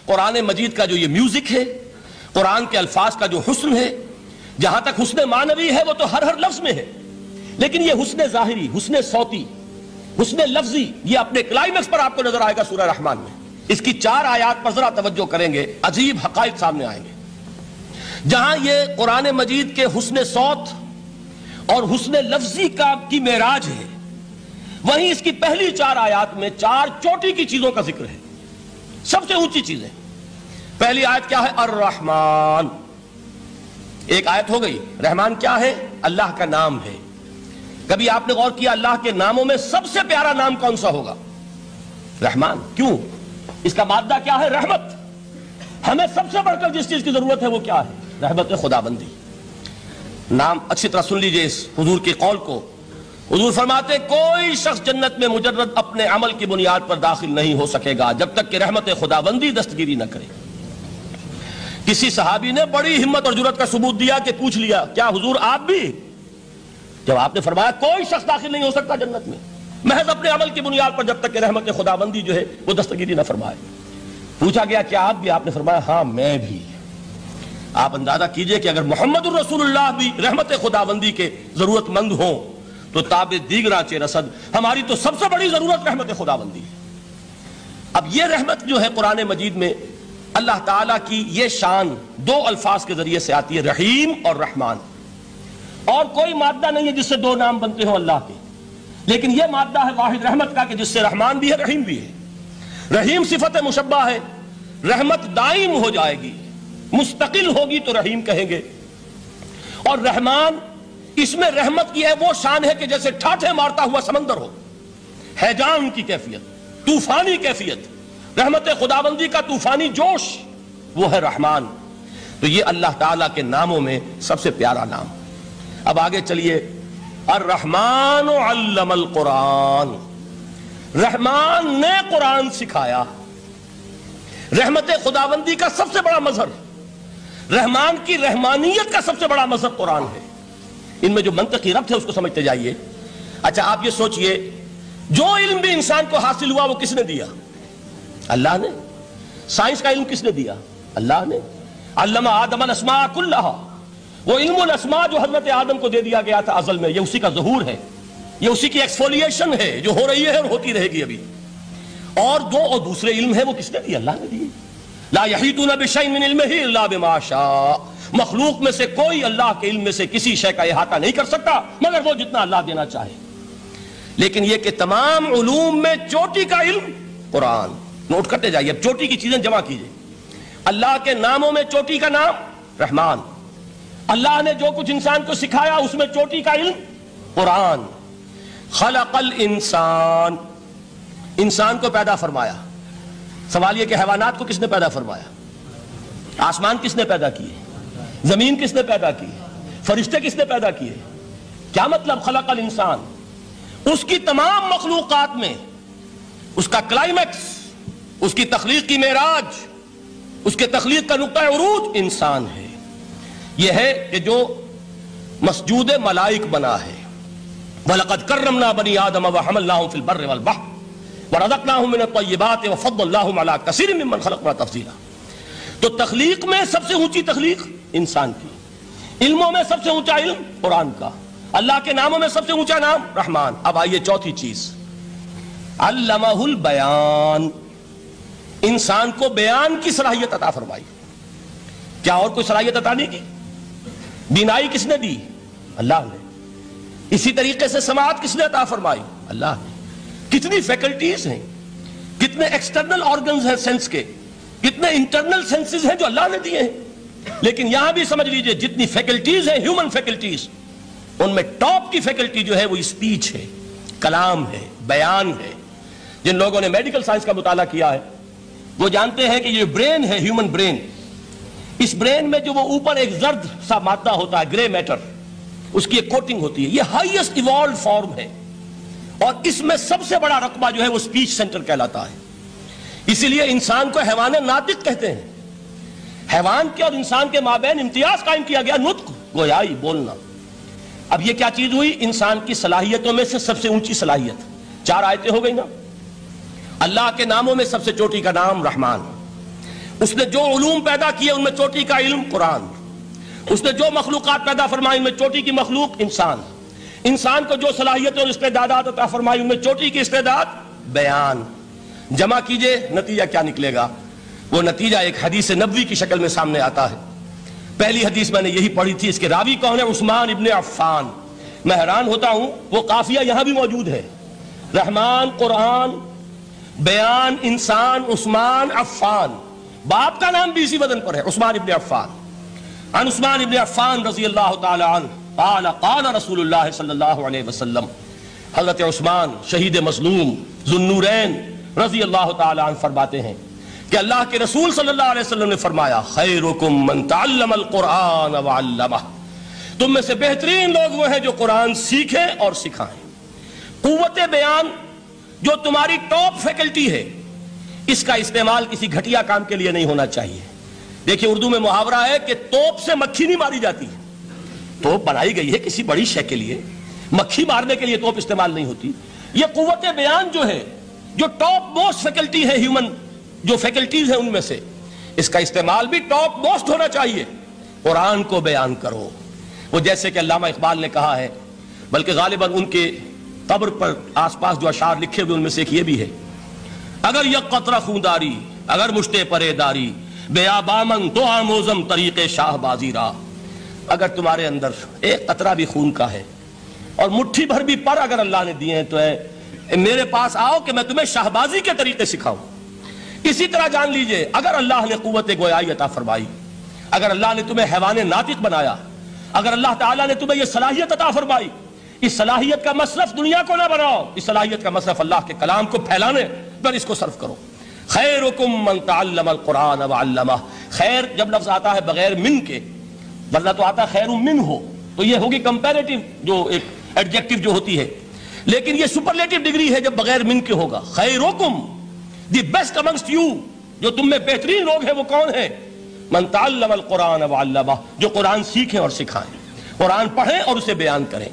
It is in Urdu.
قرآن مجید کا جو یہ میوزک ہے، قرآن کے الفاظ کا جو حسن ہے، جہاں تک حسن معنوی ہے وہ تو ہر لفظ میں ہے، لیکن یہ حسن ظاہری، حسن صوتی، حسن لفظی، یہ اپنے کلائمیکس پر آپ کو نظر آئے گا سورہ رحمان میں۔ اس کی 4 آیات پر ذرا توجہ کریں گے، عجیب حقائق سامنے آئیں گے۔ جہاں یہ قرآن مجید کے حسن صوت اور حسن لفظی کی معراج ہے، وہیں اس کی پہلی 4 آیات میں 4 چوٹی کی چیزوں کا ذکر ہے، سب سے اونچی چیزیں۔ پہلی آیت کیا ہے؟ الرحمن۔ ایک آیت ہو گئی۔ رحمان کیا ہے؟ اللہ کا نام ہے۔ کبھی آپ نے غور کیا اللہ کے ناموں میں سب سے پیارا نام کون سا ہوگا؟ رحمان۔ کیوں؟ اس کا مادہ کیا ہے؟ رحمت۔ ہمیں سب سے بڑھ کر جس چیز کی ضرورت ہے وہ کیا ہے؟ رحمت خدا بندی۔ نام اچھی طرح سن لیجئے اس حضور کے قول کو۔ حضور فرماتے کوئی شخص جنت میں مجرد اپنے عمل کی بنیاد پر داخل نہیں ہو سکے گا جب تک کہ رحمت خدا بندی دستگیری نہ کرے۔ کسی صحابی نے بڑی ہمت اور جرأت کا ثبوت دیا کہ پوچھ لیا کیا حضور آپ بھی؟ جب آپ نے فرمایا کوئی شخص داخل نہیں ہو سکتا جنت میں محض اپنے عمل کی بنیاد پر جب تک کہ رحمت خدا بندی جو ہے وہ دستگیری نہ فرمائے۔ پوچھا گیا کیا آپ بھی؟ آپ نے فرمایا ہاں میں بھی۔ آپ اندازہ کیجئے کہ اگر محمد الرسول اللہ بھی رحمت خدا بندی کے ضرورت مند ہوں تو تاب دیگراں چہ رسد، ہماری تو سب سے بڑی ضرورت رحمت خدا بندی ہے۔ اب یہ رحمت جو ہے قرآن مجید میں اللہ تعالیٰ کی یہ شان 2 الفاظ کے ذریعے سے آتی ہے، رحیم اور رحمان۔ اور کوئی مادہ نہیں ہے جس سے 2 نام بنتے ہوں اللہ کے، لیکن یہ مادہ ہے واحد رحمت کا کہ جس سے رحمان بھی ہے رحیم بھی ہے۔ رحیم صفت مشبہ ہے، رحمت دائم ہو جائے گی، مستقل ہوگی تو رحیم کہیں گے۔ اور رحمان، اس میں رحمت کی ہے وہ شان ہے کہ جیسے ٹھاٹھے مارتا ہوا سمندر ہو، ہیجان کی کیفیت، طوفانی کیفیت، رحمت خداوندی کا طوفانی جوش، وہ ہے رحمان۔ تو یہ اللہ تعالیٰ کے ناموں میں سب سے پیارا نام۔ اب آگے چلیے، الرحمن علم القرآن، رحمان نے قرآن سکھایا۔ رحمت خداوندی کا سب سے بڑا مظہر، رحمان کی رحمانیت کا سب سے بڑا مظہر قرآن ہے۔ ان میں جو منطقی ربط ہے اس کو سمجھتے جائیے۔ اچھا آپ یہ سوچئے، جو علم بھی انسان کو حاصل ہوا وہ کس نے دیا؟ اللہ نے۔ سائنس کا علم کس نے دیا؟ اللہ نے۔ علم آدم الاسماء کلہا، وہ علم الاسماء جو حضرت آدم کو دے دیا گیا تھا ازل میں، یہ اسی کا ظہور ہے، یہ اسی کی ایکسفولیشن ہے جو ہو رہی ہے اور ہوتی رہے گی ابھی۔ اور دوسرے علم ہے وہ کس نے دیے؟ اللہ نے دیے۔ لا یحیطون بشیء من علمہ الا بما شاء، مخلوق میں سے کوئی اللہ کے علم میں سے کسی شے کا احاطہ نہیں کر سکتا مگر وہ جتنا اللہ دینا چاہے۔ لیکن یہ کہ تمام علوم میں چوٹی کا علم قرآن۔ نوٹ کرتے جائیے، اب چوٹی کی چیزیں جمع کیجئے۔ اللہ کے ناموں میں چوٹی کا نام رحمان، اللہ نے جو کچھ انسان کو سکھایا اس میں چوٹی کا علم قرآن۔ خلق الانسان، انسان کو پیدا فرمایا۔ سوال یہ کہ حیوانات کو کس نے پیدا فرمایا؟ آسمان کس نے پیدا کیے؟ زمین کس نے پیدا کی؟ فرشتے کس نے پیدا کیے؟ کیا مطلب خلق الانسان؟ اس کی تمام مخلوقات میں اس کا کلائمیکس، اس کی تخلیق کی معراج، اس کے تخلیق کا نقطہ عروج انسان ہے۔ یہ ہے کہ جو مسجود ملائک بنا ہے۔ وَلَقَدْ كَرَّمْنَا بَنِي آدَمَ وَحَمَلْنَاهُمْ فِي الْبَرِّ وَالْبَحْرِ وَرَزَقْنَاهُمْ مِنَ الطَّيِّبَاتِ وَفَضَّلْنَاهُمْ عَلَىٰ كَثِيرٍ مِّمَّنْ خَلَقْنَا تَفْضِيلًا۔ تو تخلیق میں سب سے اونچی تخلیق انسان کی، علموں میں سب سے اونچا علم قرآن کا، اللہ کے ناموں میں سب سے اونچا نام رحمان۔ اب آئیے چوتھی چیز، علمہ البیان، انسان کو بیان کی صلاحیت عطا فرمائی۔ کیا اور کوئی صلاحیت عطا نہیں کی؟ بینائی کس نے دی؟ اللہ نے۔ اسی طریقے سے سماعت کس نے عطا فرمائی؟ اللہ نے۔ کتنی فیکلٹیز ہیں، کتنے ایکسٹرنل آرگنز ہیں سینس کے، کتنے انٹرنل سینسز ہیں جو اللہ نے دیے ہیں۔ لیکن یہاں بھی سمجھ لیجئے جتنی فیکلٹیز ہیں ہیومن فیکلٹیز، ان میں ٹاپ کی فیکلٹی جو ہے وہ اسپیچ ہے، کلام ہے، بیان ہے۔ جن لوگوں نے میڈیکل سائنس کا مطالعہ کیا ہے وہ جانتے ہیں کہ یہ برین ہے، ہیومن برین، اس برین میں جو وہ اوپر ایک زرد سا مادہ ہوتا ہے، گرے میٹر، اس کی ایک کوٹنگ ہوتی ہے، یہ ہائیسٹ ایوالوڈ فارم ہے، اور اس میں سب سے بڑا رقبہ جو ہے وہ سپیچ سینٹر کہلاتا ہے۔ اسی لیے انسان کو حیوان ناطق کہتے ہیں۔ حیوان کے اور انسان کے مابین امتیاز قائم کیا گیا، نطق، گویائی، بولنا۔ اب یہ کیا چیز ہوئی؟ انسان کی صلاحیتوں میں سے سب سے اونچی صلاحیت۔ 4 آیتیں ہو گئی نا۔ اللہ کے ناموں میں سب سے چوٹی کا نام رحمان، اس نے جو علوم پیدا کیے ان میں چوٹی کا علم قرآن، اس نے جو مخلوقات پیدا فرمائی ان میں چوٹی کی مخلوق انسان، انسان کو جو صلاحیت اور استعدادات عطا فرمائی ان میں چوٹی کی استعداد بیان۔ جمع کیجئے نتیجہ کیا نکلے گا؟ وہ نتیجہ ایک حدیث نبوی کی شکل میں سامنے آتا ہے۔ پہلی حدیث میں نے یہی پڑھی تھی، اس کے راوی کون ہے؟ عثمان ابن عفان۔ میں حیران ہوتا ہوں وہ قافیہ یہاں بھی موجود ہے، رحمان، قرآن، بیان، انسان، عثمان، عفان، باپ کا نام بھی اسی وزن پر ہے، عثمان ابن عفان۔ عن عثمان ابن عفان رضی اللہ تعالی عنہ قال قال رسول اللہ صلی اللہ علیہ وسلم، حضرت عثمان شہید مظلوم ذو النورین رضی اللہ تعالی عنہ فرماتے ہیں کہ اللہ کے رسول صلی اللہ علیہ وسلم نے فرمایا، خیرکم من تعلم القرآن وعلمہ، تم میں سے بہترین لوگ وہ ہیں جو قرآن سیکھیں اور سکھائیں۔ قوت بیان جو تمہاری ٹاپ فیکلٹی ہے، اس کا استعمال کسی گھٹیا کام کے لیے نہیں ہونا چاہیے۔ دیکھیں اردو میں محاورہ ہے کہ توپ سے مکھی نہیں ماری جاتی، توپ بنائی گئی ہے کسی بڑی شے کے لیے، مکھی مارنے کے لیے توپ استعمال نہیں ہوتی۔ یہ قوت بیان جو ہے، جو ٹاپ موسٹ فیکلٹی ہے ہیومن جو فیکلٹیز ہیں ان میں سے، اس کا استعمال بھی ٹاپ موسٹ ہونا چاہیے۔ قرآن کو بیان کرو، وہ جیسے کہ علامہ اقبال نے کہا ہے، بلکہ غالباً ان کے قبر پر آس پاس جو اشعار لکھے ہوئے ان میں سے ایک یہ بھی ہے، اگر یک قطرہ خونداری اگر مشتے پرے داری بیابامن تو آموزم طریق شاہ بازی را، اگر تمہارے اندر ایک قطرہ بھی خون کا ہے اور مٹھی بھر بھی پر اگر اللہ نے دیے ہیں تو میرے پاس آؤ کہ میں تمہیں شاہبازی کے طریقے سکھاؤں۔ اسی طرح جان لیجئے اگر اللہ نے قوت گویائی عطا فرمائی، اگر اللہ نے تمہیں حیوان ناطق بنایا، اگر اللہ تعالیٰ نے تمہیں یہ صلاحیت عطا فرمائی، اس صلاحیت کا مصرف دنیا کو نہ بناؤ، اس صلاحیت کا مصرف اللہ کے کلام کو پھیلانے پر اس کو صرف کرو۔ خیرکم من تعلم القرآن وعلمہ، خیر جب لفظ آتا ہے بغیر من کے، ورنہ تو آتا خیر من ہو تو یہ ہوگی کمپیریٹیو جو ایک ایڈجیکٹیو جو ہوتی ہے، لیکن یہ سپرلیٹیو ڈگری ہے جب بغیر من کے ہوگا۔ خیرکم، دی بیسٹ امنگسٹ یو، جو تم میں بہترین لوگ ہیں وہ کون ہیں؟ من تعلم القرآن وعلمہ، جو قرآن سیکھیں اور سکھائیں، قرآن پڑھیں اور اسے بیان کریں۔